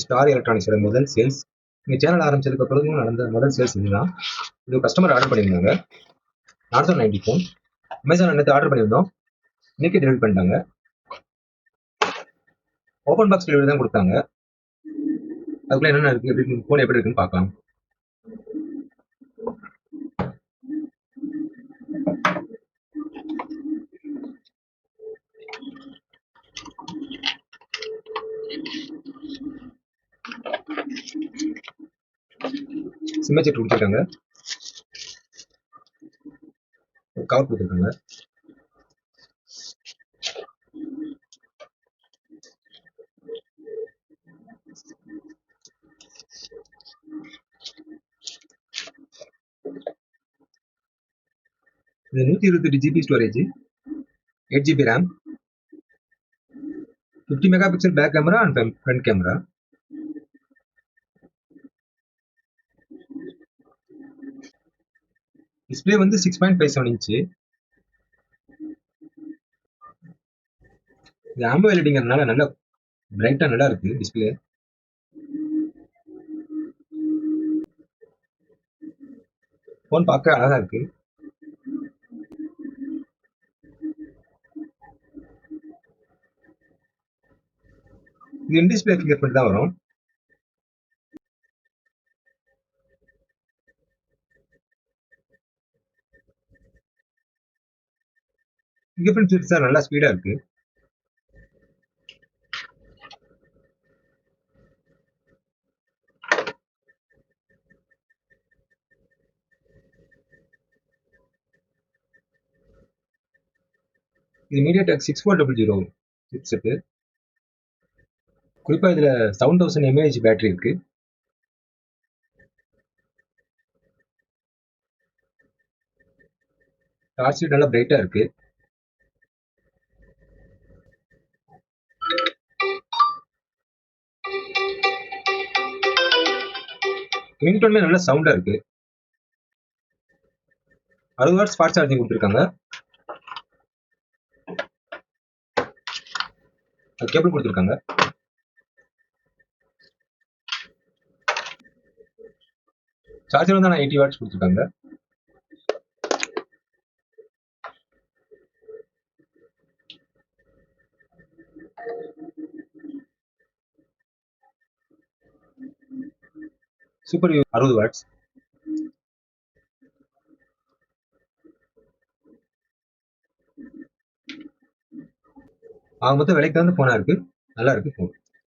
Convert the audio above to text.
Star எலக்ட்ரானிக்ஸோட முதல் sales. இந்த channel ஆரம்பிச்சதுக்கு அப்புறம் நடந்த முதல் சேல்ஸ் இதுதான். இது கஸ்டமர் ஆர்டர் பண்ணியிருந்தாங்க. நார்த்தன் 90 ஃபோன் அமேசான் நேற்று ஆர்டர் பண்ணியிருந்தோம். இன்னைக்கு டெலிவரி பண்ணிட்டாங்க. ஓப்பன் பாக்ஸ் டெலிவரி தான் கொடுத்தாங்க. அதுக்குள்ள என்னென்ன இருக்கு, எப்படி ஃபோன் எப்படி இருக்குன்னு பார்க்கலாம். சிம்மச்செட் கொடுத்துருக்காங்க, ஒரு கவர் கொடுத்துருக்காங்க. இது 128 GB storage, 8 GB RAM, 50 megapixel back camera and front camera. Display வந்து 6.57 இன்ச்சு. இது ஆம்போ எல்இடிங்கிறதுனால நல்லா பிரைட்டா நல்லா இருக்கு டிஸ்பிளே. ஃபோன் பார்க்க அழகா இருக்கு. இது இன் டிஸ்பிளே ஃபிங்கர் பிரிண்ட் தான் வரும். ஃபிங்கர் பிரிண்ட் சென்சார் நல்லா ஸ்பீடா இருக்கு. இது MediaTek 6400 சிப்செட். குறிப்பா இதுல 7000 mAh பேட்டரி இருக்கு. டார்ச் லைட் நல்லா பிரைட்டா இருக்கு. ரிங்டோன்ல நல்ல சவுண்டா இருக்கு. 60 வாட்ஸ் ஃபாஸ்ட் சார்ஜிங் கொடுத்துருக்காங்க. கேபிள் கொடுத்துருக்காங்க. சார்ஜர் வந்து 80 வாட்ஸ் கொடுத்துருக்காங்க. Super 60 watts. அவங்க மொத்தம் விலைக்கு வந்து போனா இருக்கு. நல்லா இருக்கு ஃபோன்.